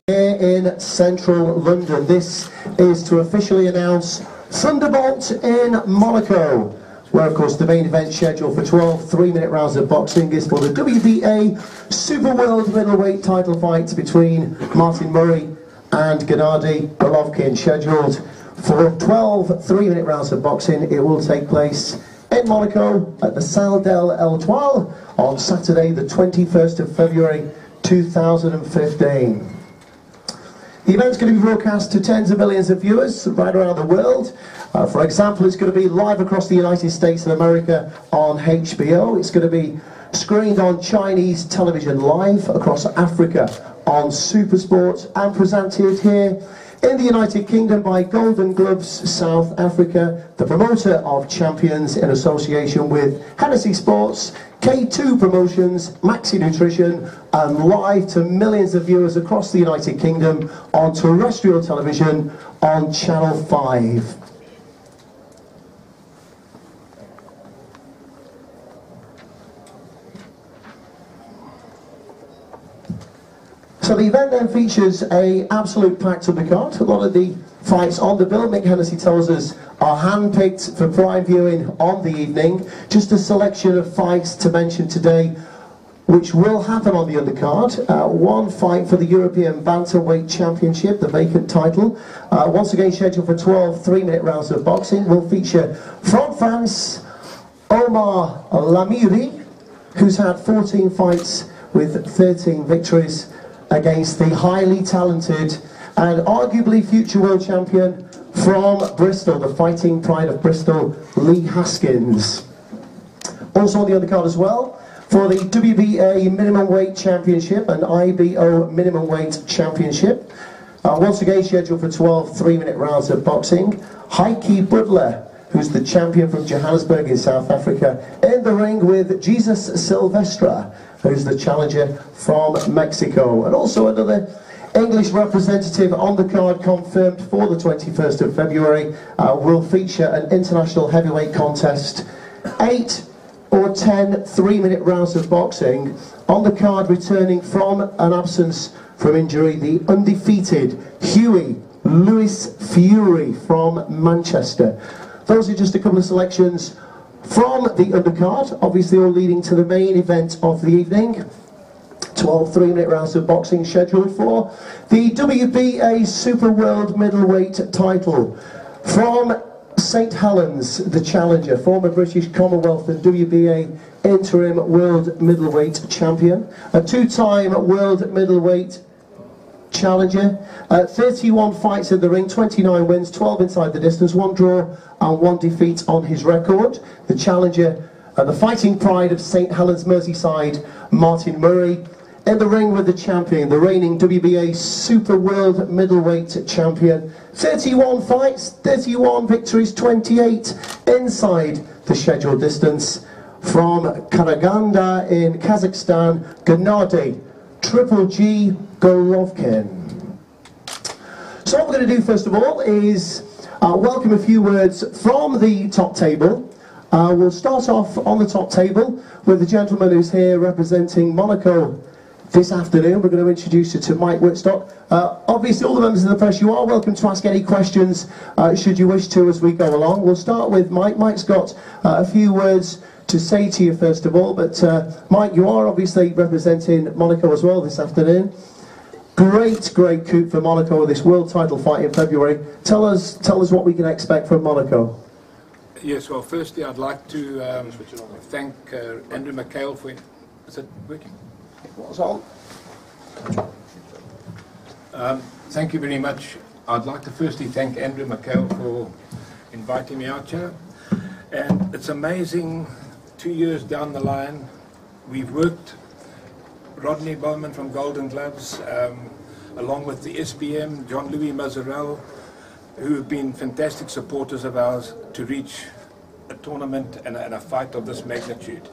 Here in central London. This is to officially announce Thunderbolt in Monaco, where of course the main event scheduled for 12 3-minute rounds of boxing is for the WBA Super World Middleweight title fight between Martin Murray and Gennady Golovkin, scheduled for 12 3-minute rounds of boxing. It will take place in Monaco at the Salle d'Étoile on Saturday the 21st of February 2015. The event's going to be broadcast to tens of millions of viewers right around the world. For example, it's going to be live across the United States of America on HBO. It's going to be screened on Chinese television live across Africa on SuperSport, and presented here in the United Kingdom by Golden Gloves South Africa, the promoter of Champions in association with Hennessy Sports, K2 Promotions, Maxi Nutrition, and live to millions of viewers across the United Kingdom on terrestrial television on Channel 5. So the event then features an absolute packed undercard. A lot of the fights on the bill, Mick Hennessy tells us, are hand-picked for prime viewing on the evening. Just a selection of fights to mention today, which will happen on the undercard. One fight for the European Bantamweight Championship, the vacant title. Once again scheduled for 12 3-minute rounds of boxing. Will feature from France, Omar Lamiri, who's had 14 fights with 13 victories, against the highly talented and arguably future world champion from Bristol, the fighting pride of Bristol, Lee Haskins. Also on the undercard as well, for the WBA Minimum Weight Championship and IBO Minimum Weight Championship. Once again scheduled for 12 3-minute rounds of boxing. Heike Butler, who's the champion from Johannesburg in South Africa, in the ring with Jesus Silvestre, who's the challenger from Mexico. And also another English representative on the card confirmed for the 21st of February. Will feature an international heavyweight contest, 8 or 10 3-minute rounds of boxing. On the card, returning from an absence from injury, the undefeated Hughie Lewis Fury from Manchester. Those are just a couple of selections from the undercard, obviously all leading to the main event of the evening. 12 3-minute rounds of boxing scheduled for the WBA Super World Middleweight title. From St Helens, the challenger, former British Commonwealth and WBA Interim World Middleweight Champion, a two-time World Middleweight Challenger, 31 fights in the ring, 29 wins, 12 inside the distance, 1 draw and 1 defeat on his record. The challenger, the fighting pride of St Helens Merseyside, Martin Murray, in the ring with the champion, the reigning WBA Super World Middleweight Champion. 31 fights, 31 victories, 28 inside the scheduled distance. From Karaganda in Kazakhstan, Gennady Triple G Golovkin. So what we're going to do first of all is welcome a few words from the top table. We'll start off on the top table with the gentleman who's here representing Monaco this afternoon. We're going to introduce you to Mike Whitstock. Obviously all the members of the press, you are welcome to ask any questions should you wish to as we go along. We'll start with Mike. Mike's got a few words to say to you first of all, but Mike, you are obviously representing Monaco as well this afternoon. Great coup for Monaco with this world title fight in February. Tell us what we can expect from Monaco. Yes, well, firstly I'd like to thank Andrew McHale for... Is it working? What's on? Thank you very much. I'd like to firstly thank Andrew McHale for inviting me out here. And it's amazing, 2 years down the line, we've worked, Rodney Bowman from Golden Gloves, along with the SBM, John Louis Mazarel, who have been fantastic supporters of ours to reach a tournament and a fight of this magnitude.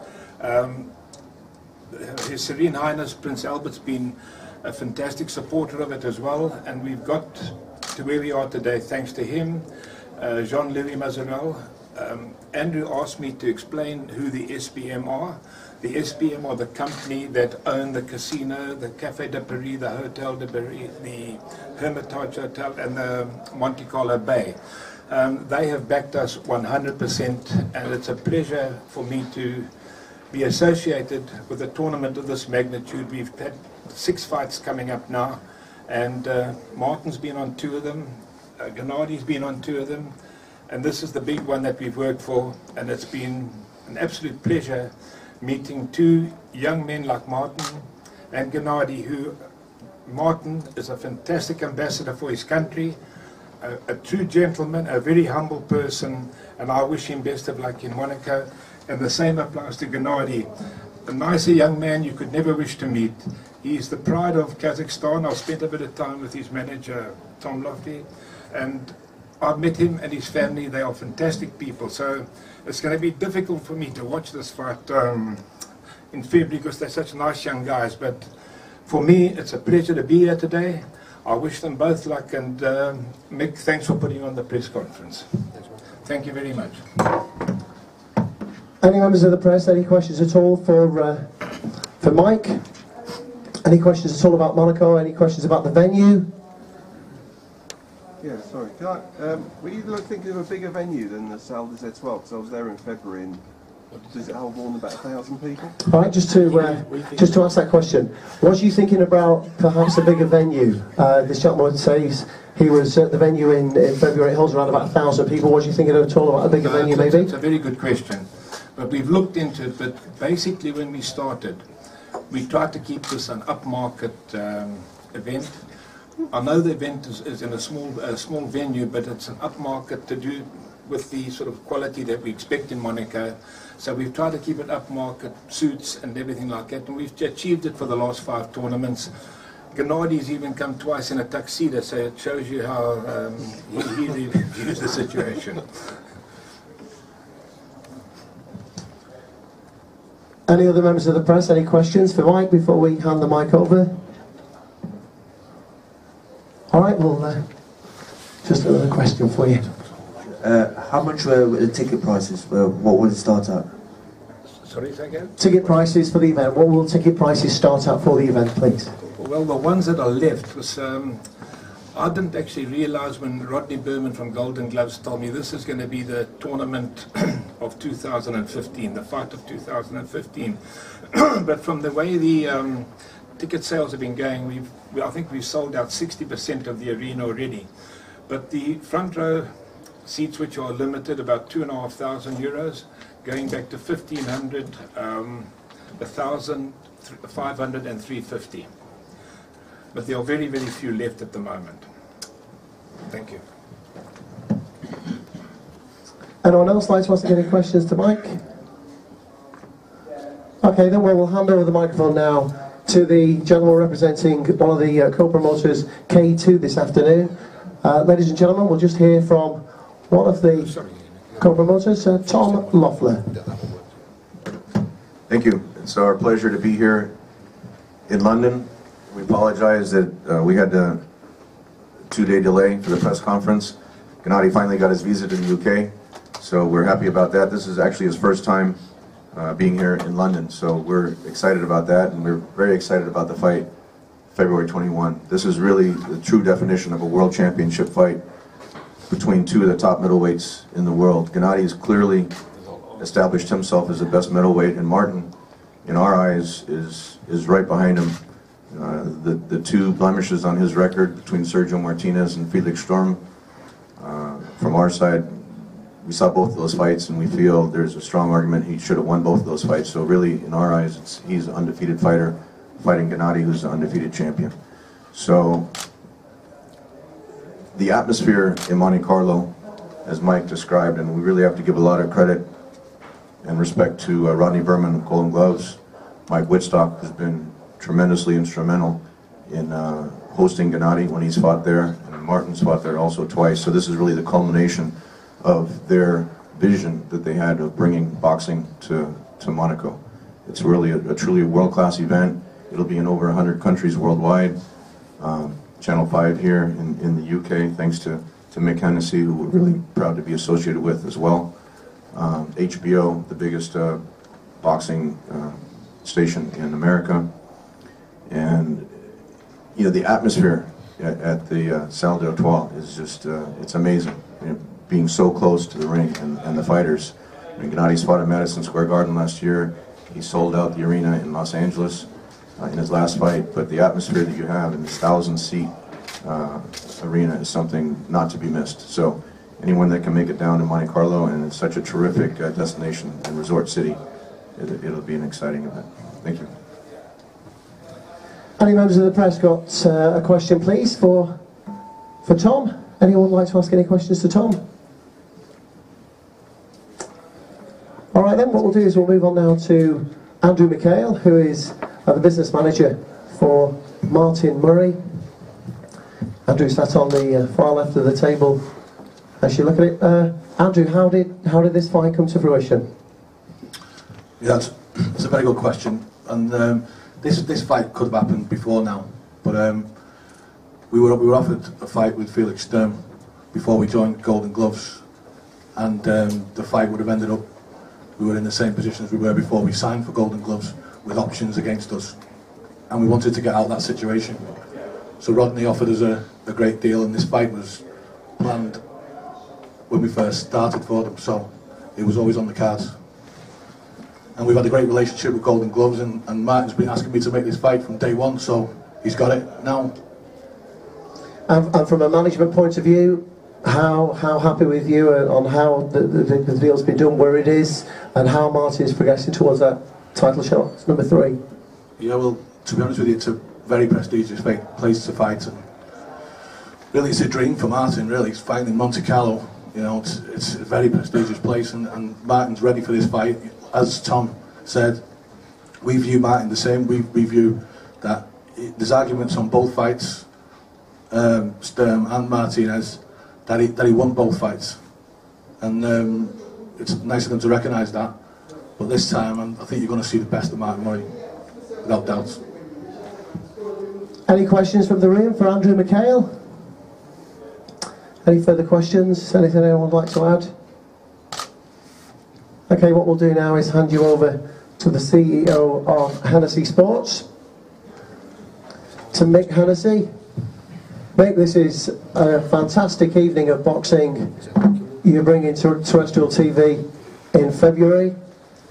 His Serene Highness Prince Albert's been a fantastic supporter of it as well, and we've got to where we are today thanks to him, Jean-Louis Mazarel. Andrew asked me to explain who the SBM are. the SPM or the company that own the casino, the Café de Paris, the Hotel de Paris, the Hermitage Hotel, and the Monte Carlo Bay. They have backed us 100%, and it's a pleasure for me to be associated with a tournament of this magnitude. We've had 6 fights coming up now, and Martin's been on 2 of them, Gennady's been on 2 of them, and this is the big one that we've worked for, and it's been an absolute pleasure meeting 2 young men like Martin and Gennady, who Martin is a fantastic ambassador for his country, a true gentleman, a very humble person, and I wish him best of luck in Monaco. And the same applies to Gennady, a nicer young man you could never wish to meet. He's the pride of Kazakhstan. I've spent a bit of time with his manager, Tom Lofty, and I've met him and his family. They are fantastic people. So it's going to be difficult for me to watch this fight in February because they're such nice young guys. But for me, it's a pleasure to be here today. I wish them both luck, and Mick, thanks for putting on the press conference. Thank you very much. Any members of the press, any questions at all for Mike? Any questions at all about Monaco? Any questions about the venue? Yeah, sorry. Can I, were you thinking of a bigger venue than the Salle des Etoiles? Because I was there in February, and does it hold more than about 1,000 people? All right, just to ask that question, was you thinking about perhaps a bigger venue? This gentleman says he was at the venue in February. It holds around about 1,000 people. Was you thinking at all about a bigger venue, maybe? It's a very good question. But we've looked into it, but basically when we started, we tried to keep this an upmarket event. I know the event is in a small venue, but it's an upmarket to do with the sort of quality that we expect in Monaco. So we've tried to keep it upmarket, suits and everything like that, and we've achieved it for the last 5 tournaments. Gennady's even come twice in a tuxedo, so it shows you how he really views the situation. Any other members of the press? Any questions for Mike before we hand the mic over? All right, well, just another question for you. How much were the ticket prices? What will it start at? Sorry, say again? Ticket prices for the event. What will ticket prices start at for the event, please? Well, the ones that are left was, I didn't actually realize when Rodney Berman from Golden Gloves told me this is going to be the tournament of 2015, the fight of 2015. But from the way the ticket sales have been going, I think we've sold out 60% of the arena already. But the front row seats, which are limited, about €2,500, going back to 1,500, 1,000, 500 and 350. But there are very, very few left at the moment. Thank you. Anyone else like to ask any questions to Mike? Okay, then we'll hand over the microphone now to the gentleman representing one of the co-promoters, K2, this afternoon. Ladies and gentlemen, we'll just hear from one of the co-promoters, Tom Loeffler. Thank you. It's our pleasure to be here in London. We apologize that we had a 2-day delay for the press conference. Gennady finally got his visa to the UK, so we're happy about that. This is actually his first time being here in London, so we're excited about that, and we're very excited about the fight February 21. This is really the true definition of a world championship fight between 2 of the top middleweights in the world. Gennady has clearly established himself as the best middleweight, and Martin, in our eyes, is right behind him. The 2 blemishes on his record between Sergio Martinez and Felix Sturm, from our side, we saw both of those fights, and we feel there's a strong argument he should have won both of those fights. So really, in our eyes, he's an undefeated fighter fighting Gennady, who's an undefeated champion. So the atmosphere in Monte Carlo, as Mike described, and we really have to give a lot of credit and respect to Rodney Berman of Golden Gloves. Mike Whitstock has been tremendously instrumental in hosting Gennady when he's fought there, and Martin's fought there also twice. So this is really the culmination of their vision that they had of bringing boxing to Monaco. It's really a truly world-class event. It'll be in over 100 countries worldwide. Channel 5 here in the UK, thanks to Mick Hennessy, who we're really proud to be associated with as well. HBO, the biggest boxing station in America. And you know, the atmosphere at the Salle d'Etoile is just, it's amazing. You know, being so close to the ring and the fighters. I mean, Gennady's fought at Madison Square Garden last year. He sold out the arena in Los Angeles in his last fight, but the atmosphere that you have in this 1,000-seat arena is something not to be missed. So anyone that can make it down to Monte Carlo, and it's such a terrific destination and resort city, it'll be an exciting event. Thank you. Any members of the press got a question, please, for Tom? Anyone like to ask any questions to Tom? All right then, what we'll do is we'll move on now to Andrew McHale, who is the business manager for Martin Murray. Andrew sat on the far left of the table as you look at it. Andrew, how did this fight come to fruition? Yeah, it's a very good question, and this fight could have happened before now, but we were offered a fight with Felix Sturm before we joined Golden Gloves, and the fight would have ended up, we were in the same position as we were before we signed for Golden Gloves, with options against us, and we wanted to get out of that situation. So Rodney offered us a great deal, and this fight was planned when we first started for them, so it was always on the cards. And we've had a great relationship with Golden Gloves, and Martin's been asking me to make this fight from day one, so he's got it now. And from a management point of view, how happy with you on how the deal's been done, where it is, and how Martin is progressing towards that title shot? It's number 3. Yeah, well, to be honest with you, it's a very prestigious place to fight, and really it's a dream for Martin, really. He's fighting in Monte Carlo, you know, it's a very prestigious place, and Martin's ready for this fight. As Tom said, we view Martin the same. We view that there's arguments on both fights, Sturm and Martinez, that he won both fights, and it's nice of them to recognise that. But this time, I think you're going to see the best of Martin Murray, without doubt. Any questions from the room for Andrew McHale? Any further questions? Anything anyone would like to add? Okay, what we'll do now is hand you over to the CEO of Hennessy Sports, to Mick Hennessy. Mick, this is a fantastic evening of boxing you're bringing to terrestrial TV in February.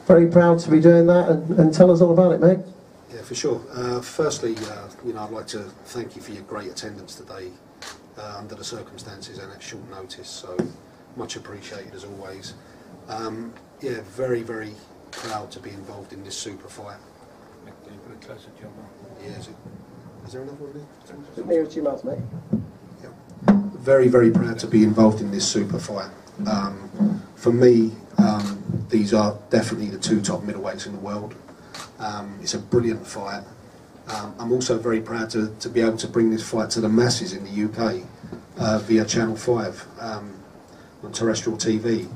Very proud to be doing that, and tell us all about it, Mick. Yeah, for sure. Firstly, you know, I'd like to thank you for your great attendance today under the circumstances and at short notice, so much appreciated as always. Yeah, very, very proud to be involved in this super fight. Yeah, is there another one there? Nearer to your mouth, mate. Yeah. Very, very proud to be involved in this super fight. For me, these are definitely the 2 top middleweights in the world. It's a brilliant fight. I'm also very proud to be able to bring this fight to the masses in the UK via Channel 5 on terrestrial TV.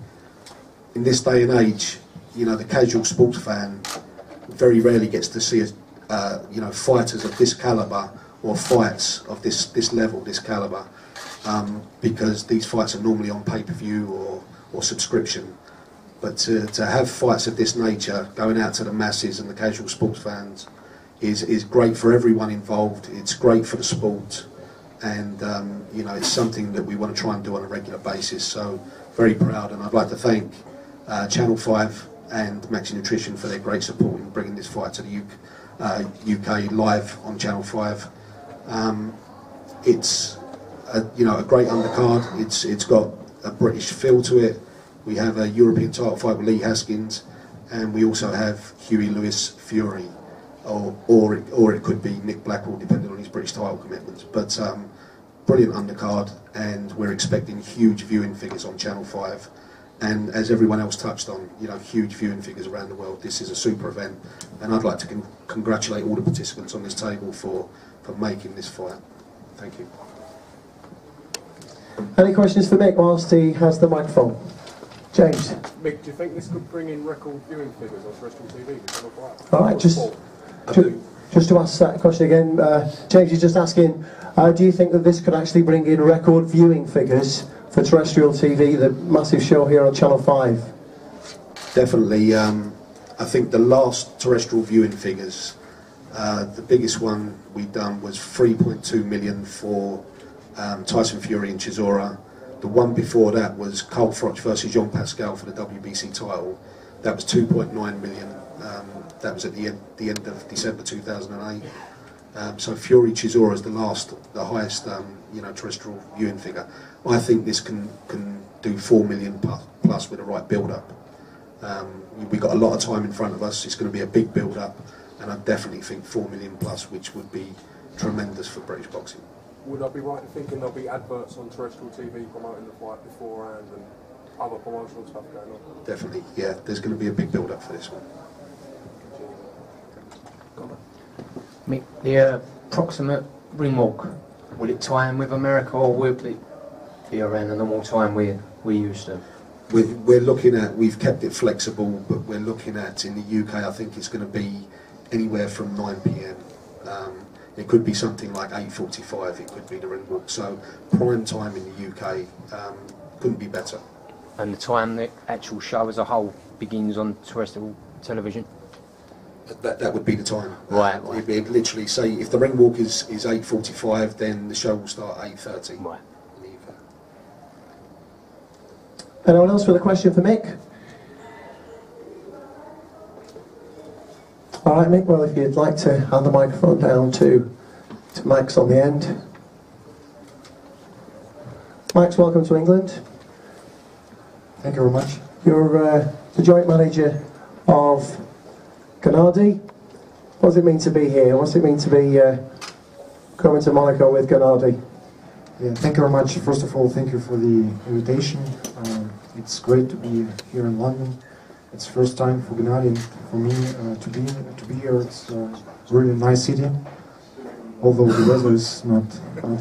In this day and age, you know, the casual sports fan very rarely gets to see you know, fighters of this calibre, or fights of this level, this calibre, because these fights are normally on pay-per-view or subscription. But to have fights of this nature going out to the masses and the casual sports fans is great for everyone involved. It's great for the sport, and you know, it's something that we want to try and do on a regular basis. So very proud, and I'd like to thank Channel 5 and Maxi Nutrition for their great support in bringing this fight to the UK live on Channel 5. It's you know, a great undercard. It's got a British feel to it. We have a European title fight with Lee Haskins, and we also have Huey Lewis Fury, or it could be Nick Blackwell, depending on his British title commitments. But brilliant undercard, and we're expecting huge viewing figures on Channel 5. And as everyone else touched on, you know, huge viewing figures around the world. This is a super event, and I'd like to congratulate all the participants on this table for making this fight. Thank you. Any questions for Mick whilst he has the microphone? James. Mick, do you think this could bring in record viewing figures on terrestrial TV? All right, just to ask that question again, James is just asking, do you think that this could actually bring in record viewing figures for terrestrial TV, the massive show here on Channel 5? Definitely. I think the last terrestrial viewing figures, the biggest one we've done was 3.2 million for Tyson Fury and Chisora. The one before that was Carl Froch versus Jean Pascal for the WBC title. That was 2.9 million. That was at the end of December 2008. So Fury Chisora is the highest, terrestrial viewing figure. I think this can do 4 million plus with the right build-up. We've got a lot of time in front of us. It's going to be a big build-up, and I definitely think 4 million plus, which would be tremendous for British boxing. Would I be right in thinking there'll be adverts on terrestrial TV promoting the fight beforehand and other promotional stuff going on? Definitely, yeah. There's going to be a big build-up for this one. Mick, the approximate ring walk, will it tie in with America, or will it be around the normal time we used to? We're looking at, we've kept it flexible, but we're looking at, in the UK, I think it's going to be anywhere from 9 p.m. It could be something like 8:45, it could be the ring walk. So prime time in the UK couldn't be better. And the time the actual show as a whole begins on terrestrial television? That would be the time. Right. It'd literally say, if the ring walk is 8:45, then the show will start at 8:30. Right. In the UK. Anyone else with a question for Mick? All right, Mick, well, if you'd like to hand the microphone down to Max on the end. Max, welcome to England. Thank you very much. You're the joint manager of Gennady. What does it mean to be here? What's it mean to be coming to Monaco with Gennady? Yeah, thank you very much. First of all, thank you for the invitation. It's great to be here in London. It's first time for Gennady and for me to be here. It's a really nice city, although the weather is not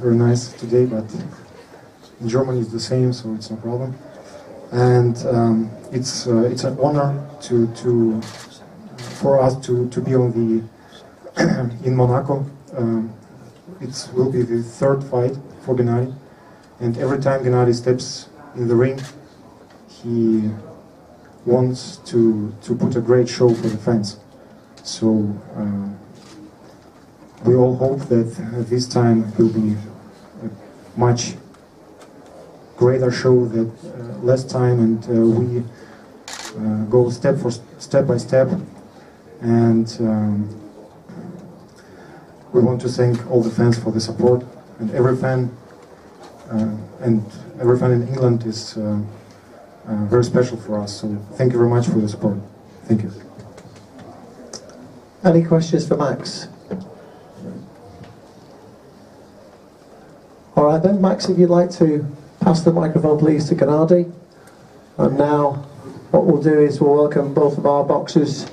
very nice today, but in Germany it's the same, so it's no problem. And it's an honor for us to be on the in Monaco. It will be the third fight for Gennady, and every time Gennady steps in the ring, he wants to put a great show for the fans. So we all hope that this time will be a much greater show than last time, and we go step by step. And we want to thank all the fans for the support, and every fan in England is very special for us. So thank you very much for the support. Thank you. Any questions for Max? All right then, Max, if you'd like to pass the microphone please to Gennady. And now what we'll do is we'll welcome both of our boxers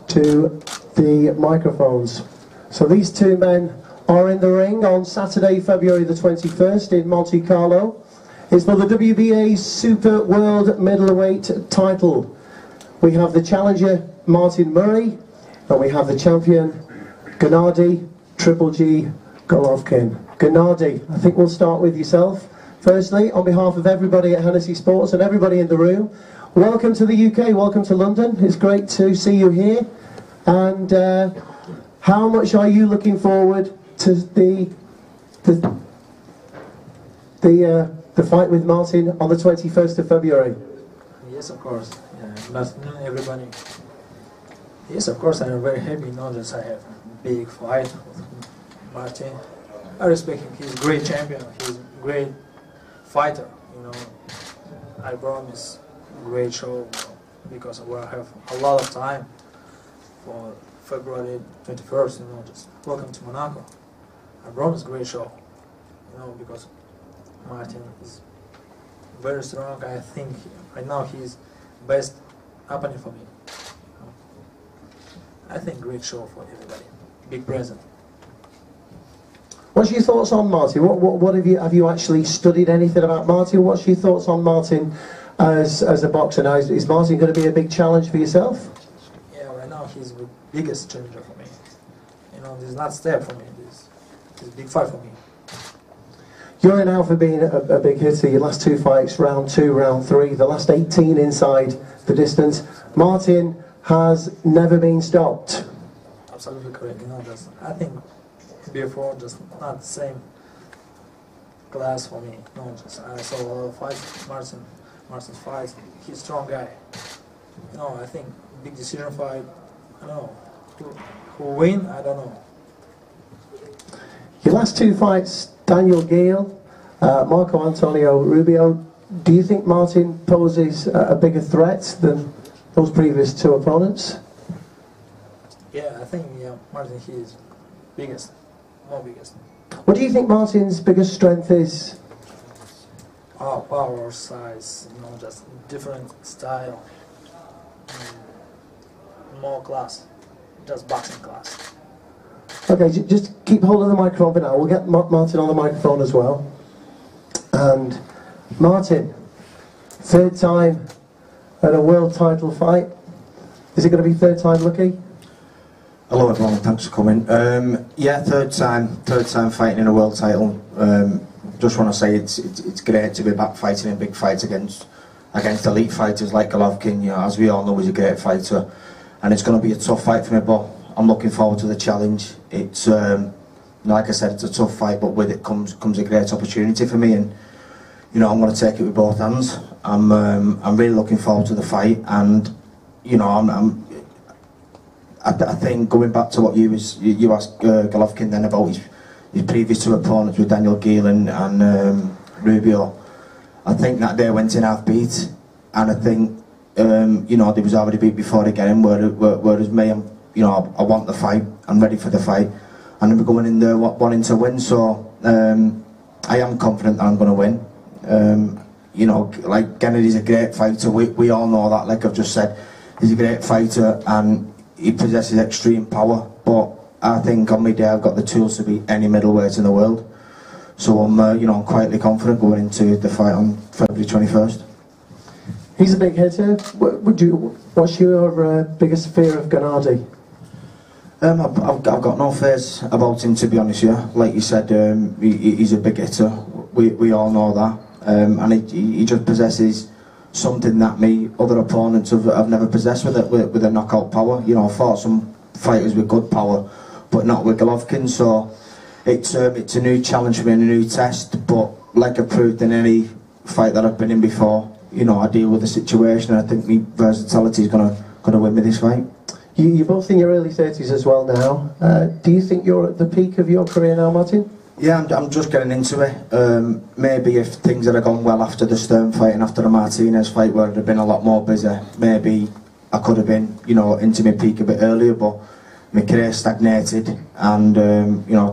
to the microphones. So these two men are in the ring on Saturday, February the 21st in Monte Carlo. It's for the WBA Super World Middleweight title. We have the challenger Martin Murray, and we have the champion Gennady Triple G Golovkin. Gennady, I think we'll start with yourself. Firstly, on behalf of everybody at Hennessy Sports and everybody in the room, welcome to the UK, welcome to London. It's great to see you here. And how much are you looking forward to the fight with Martin on the 21st of February? Yes, of course. Good afternoon, everybody. Yes, of course, I'm very happy now that I have a big fight with Martin. I respect him. He's a great champion. He's a great fighter. I promise a great show because we'll have a lot of time for February 21st. Just welcome to Monaco. I promise a great show. Because Martin is very strong. I think right now he's best opponent for me. I think great show for everybody. Big present. What's your thoughts on Martin? What have you actually studied anything about Martin? What's your thoughts on Martin as a boxer now? Is Martin going to be a big challenge for yourself? Yeah, right now he's the biggest challenger for me. This is not step for me. This is a big fight for me. You're now for being a big hitter. Your last two fights, round 2, round 3, the last 18 inside the distance. Martin has never been stopped. Absolutely correct. I think before just not the same class for me. I saw a lot of fights. Martin's fights. He's a strong guy. I think big decision fight. I don't know who win. I don't know. Your last two fights, Daniel Gale, Marco Antonio Rubio. Do you think Martin poses a bigger threat than those previous two opponents? Yeah, I think Martin, he is biggest, more biggest. What do you think Martin's biggest strength is? Power, size, just different style, more class, just boxing class. Okay, just keep hold of the microphone for now. We'll get Martin on the microphone as well. And Martin, third time at a world title fight. Is it going to be third time lucky? Hello everyone, thanks for coming. Yeah, third time fighting in a world title. Just want to say it's great to be back fighting in big fights against elite fighters like Golovkin. As we all know, he's a great fighter, and it's going to be a tough fight for me. But I'm looking forward to the challenge. It's like I said, it's a tough fight, but with it comes a great opportunity for me, and I'm going to take it with both hands. I'm really looking forward to the fight, and I think going back to what you asked Golovkin then about his previous two opponents with Daniel Gale and Rubio, I think that day went in half beat, and I think they was already beat before they get him. Whereas me, I want the fight. I'm ready for the fight, and I'm going in there wanting to win. So I am confident that I'm going to win. Like Gennady's a great fighter. We all know that. Like I've just said, he's a great fighter and he possesses extreme power. But I think on my day I've got the tools to beat any middleweight in the world. So I'm quietly confident going into the fight on February 21st. He's a big hitter. What's your biggest fear of Gennady? I've got no fears about him, to be honest. Yeah, like you said, he's a big hitter. We all know that, and he just possesses something that other opponents have never possessed with a knockout power. I've fought some fighters with good power, but not with Golovkin. So it's a new challenge for me and a new test. But like I've proved in any fight that I've been in before, I deal with the situation, and I think my versatility is gonna win me this fight. You're both in your early 30s as well now. Do you think you're at the peak of your career now, Martin? Yeah, I'm just getting into it. Maybe if things had gone well after the Stern fight and after the Martinez fight, where I'd have been a lot more busy, maybe I could have been, into my peak a bit earlier. But my career stagnated, and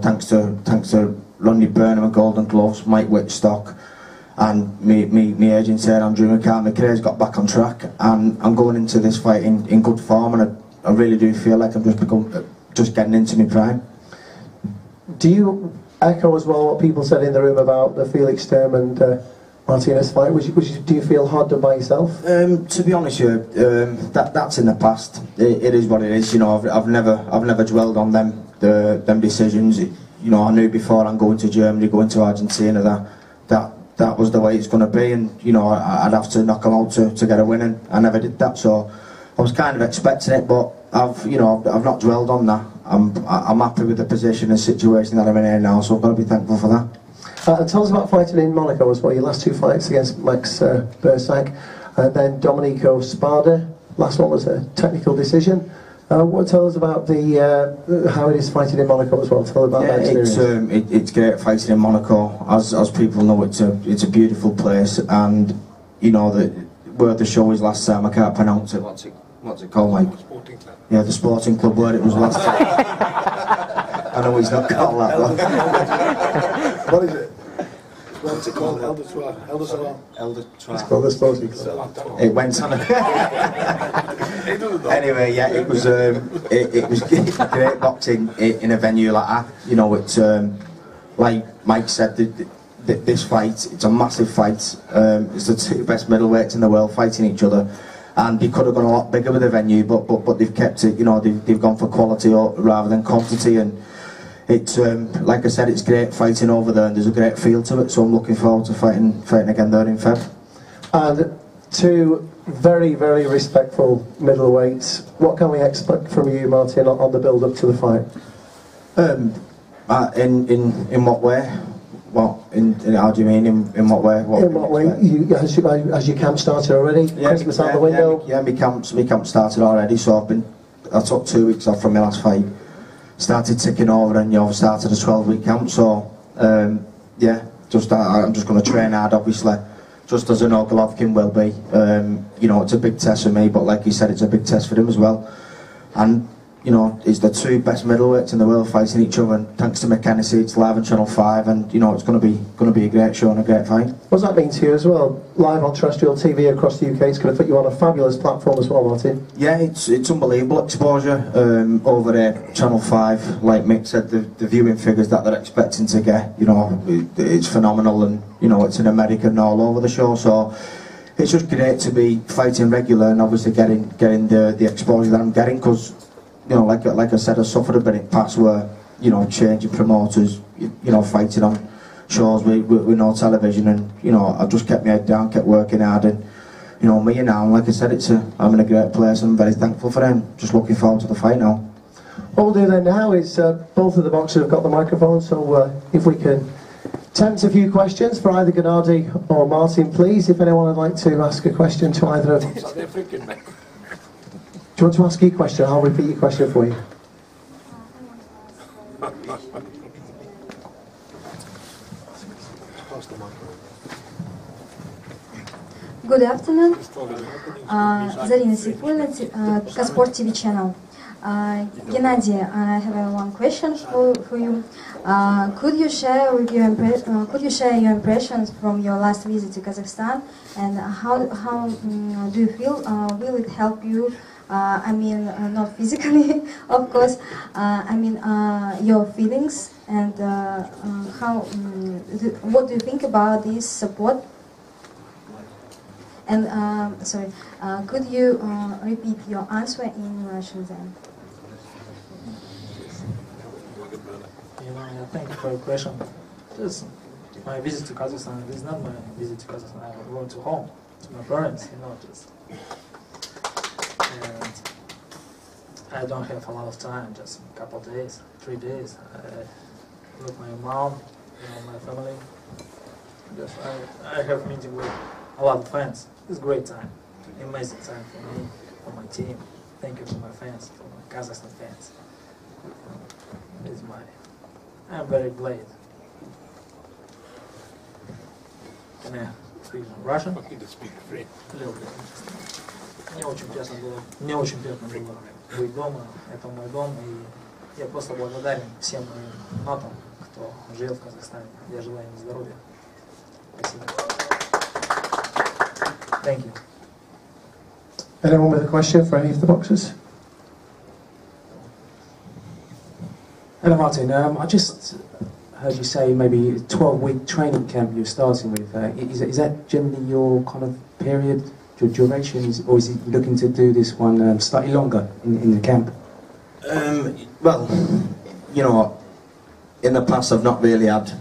thanks to Ronnie Burnham and Golden Gloves, Mike Whitstock, and me agent said Andrew McCann, my career's got back on track, and I'm going into this fight in good form, and I really do feel like I'm just getting into my prime. Do you echo as well what people said in the room about the Felix Sturm and Martinez fight? Do you feel hard done by yourself? To be honest, that's in the past. It is what it is. I've never dwelled on them decisions. I knew before I'm going to Germany, going to Argentina, that was the way it's going to be, and I'd have to knock them out to get a win, and I never did that. So I was kind of expecting it, but I've not dwelled on that. I'm happy with the position and situation that I'm in here now, so I've got to be thankful for that. And tell us about fighting in Monaco as well. Your last two fights against Max Bursak, and then Domenico Spada. Last one was a technical decision. Tell us about how it is fighting in Monaco as well. Tell us about that experience. It's great fighting in Monaco. As people know, it's a beautiful place, and where the show is last time, I can't pronounce it. What's it called, Mike? Sporting club. Yeah, the sporting club where it was last time. I know he's not called that though. What is it? What's it called? Elder Trial. It's called the sporting club. It went on. Anyway, yeah, it was great boxing in a venue like that. It's like Mike said, this fight, it's a massive fight. It's the two best middleweights in the world fighting each other, and they could have gone a lot bigger with the venue, but they've kept it. They've gone for quality rather than quantity, and it's like I said, it's great fighting over there, and there's a great feel to it. So I'm looking forward to fighting again there in Feb. And Two very, very respectful middleweights. What can we expect from you, Martin, on the build-up to the fight? In what way? What how do you mean? In what way? In what way? Has your camp started already? Yeah, Christmas out the window? Yeah, my camp started already. So I took 2 weeks off from my last fight. Started ticking over, and started a 12-week camp. So yeah, I'm just going to train hard, obviously. Just as I know Golovkin will be. It's a big test for me, but like you said, it's a big test for him as well. And it's the two best middleweights in the world fighting each other. And thanks to Mick Hennessy, it's live on Channel 5, and it's going to be a great show and a great fight. What does that mean to you as well? Live on terrestrial TV across the UK, it's going to put you on a fabulous platform as well, Martin. Yeah, it's unbelievable exposure over there, Channel 5. Like Mick said, the viewing figures that they're expecting to get, it's phenomenal, and it's in America and all over the show. So it's just great to be fighting regular and obviously getting the exposure that I'm getting, because like I said, I suffered a bit in past where changing promoters, fighting on shows with no television, and I just kept my head down, kept working hard, and me and now, like I said, I'm in a great place, and I'm very thankful for them. Just looking forward to the fight now. What we'll do then now is both of the boxers have got the microphone, so if we can attempt a few questions for either Gennady or Martin, please. If anyone would like to ask a question to either of them. South African, mate. Do you want to ask your question? I'll repeat your question for you. Good afternoon. Zarina Sifulina, Kasport TV channel. Gennady, I have one question for you. Could you share your impressions from your last visit to Kazakhstan, and how do you feel? Will it help you? Not physically, of course. Your feelings, and what do you think about this support? And could you repeat your answer in Russian then? Thank you for your question. Just my visit to Kazakhstan. This is not my visit to Kazakhstan. I'm going to home to my parents. And I don't have a lot of time. Just a couple of days, 3 days. I look my mom, my family. I have meeting with a lot of fans. It's a great time, amazing time for me, for my team. Thank you to my fans, for my Kazakhstan fans. I'm very glad. Can I speak Russian? A little bit. Мне очень приятно было быть дома. Это мой дом, и я просто благодарен всем моим нотам, кто живет в Казахстане. Я желаю им здоровья. Спасибо. Thank you. Anyone with a question for any of the boxers? Hello Martin, I just heard you say maybe a 12-week training camp you're starting with. Is that generally your kind of period, your duration, or is it looking to do this one slightly longer in the camp? Well, in the past I've not really had,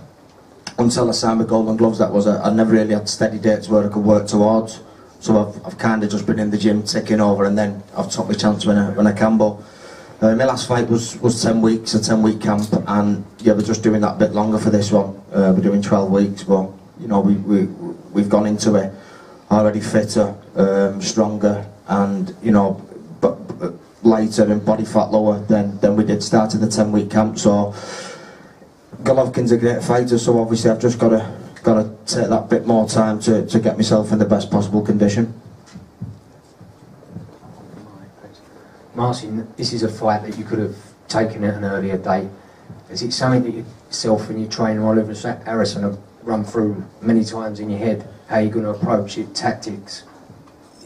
until I signed my Golden Gloves, I never really had steady dates where I could work towards. So I've kind of just been in the gym ticking over, and then I've took my chance when I can. But my last fight was 10 weeks, a 10-week camp, and yeah, we're just doing that a bit longer for this one. We're doing 12 weeks, but we've gone into it already fitter, stronger, and but lighter and body fat lower than we did start of the 10-week camp. So Golovkin's a great fighter, so obviously I've just got to take that bit more time to get myself in the best possible condition. Martin, this is a fight that you could have taken at an earlier date. Is it something that yourself and your trainer Oliver Harrison have run through many times in your head, how you're going to approach it, tactics?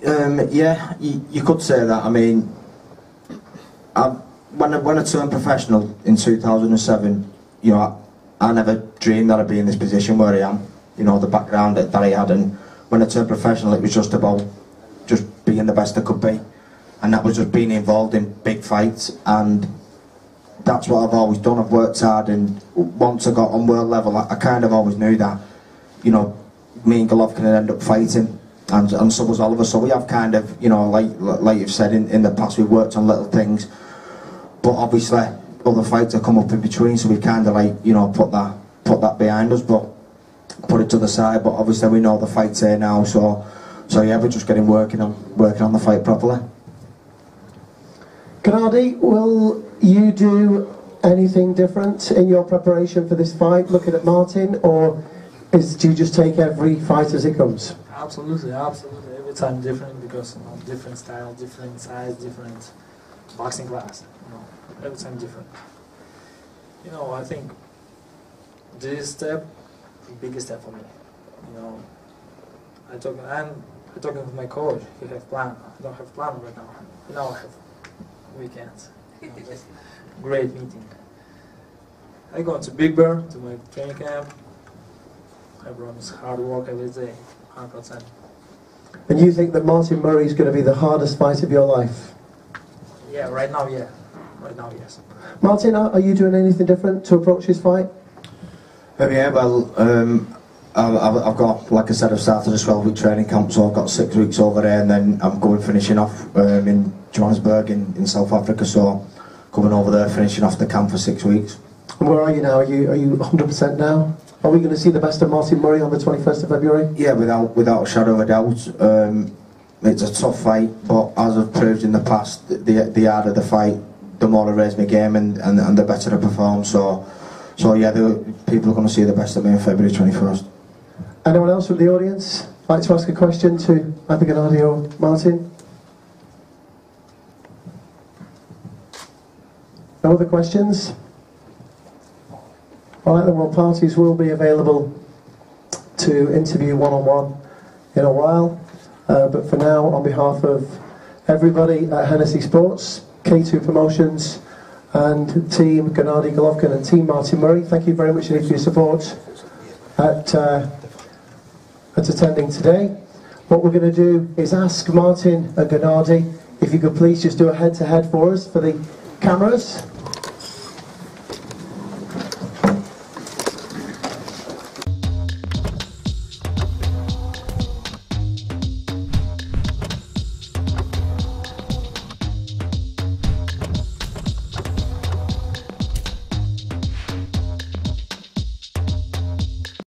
Yeah, you could say that. I mean, when I turned professional in 2007, I never dreamed that I'd be in this position where I am, the background that I had, and when I turned professional it was just about just being the best I could be, and that was just being involved in big fights, and that's what I've always done. I've worked hard, and once I got on world level, I kind of always knew that, me and Golovkin would end up fighting, and so was Oliver. So we have kind of, you know, like you've said, in the past we've worked on little things, but obviously other fights have come up in between, so we kind of like, you know, put that behind us, but put it to the side. But obviously we know the fight's here now, so yeah, we're just working on the fight properly. Gennady, will you do anything different in your preparation for this fight, looking at Martin, or do you just take every fight as it comes? Absolutely, absolutely. Every time different, because you know, different style, different size, different boxing class. You know, every time different. You know, I think this step, the biggest step for me. You know, I'm talking with my coach. He have plan. I don't have plan right now. Now I have weekends. You know, just great meeting. I go to Big Bear to my training camp. I promise hard work every day, 100%. And you think that Martin Murray is going to be the hardest fight of your life? Yeah, right now, yeah. Right now, yes. Martin, are you doing anything different to approach this fight? Yeah, well, I've got, like I said, I've started a 12-week training camp, so I've got 6 weeks over there, and then I'm finishing off in Johannesburg in South Africa, so coming over there, finishing off the camp for 6 weeks. And where are you now? Are you 100% now? Are we going to see the best of Martin Murray on the 21st of February? Yeah, without a shadow of a doubt. It's a tough fight, but as I've proved in the past, the harder the fight, the more I raise my game and the better I perform. So yeah, people are going to see the best of me on February 21st. Anyone else from the audience like to ask a question to either Gennady or Martin? No other questions? Alright then, well, parties will be available to interview one-on-one in a while, but for now, on behalf of everybody at Hennessy Sports, K2 Promotions and Team Gennady Golovkin and Team Martin Murray, thank you very much indeed for your support at attending today. What we're going to do is ask Martin and Gennady if you could please just do a head-to-head for us for the cameras.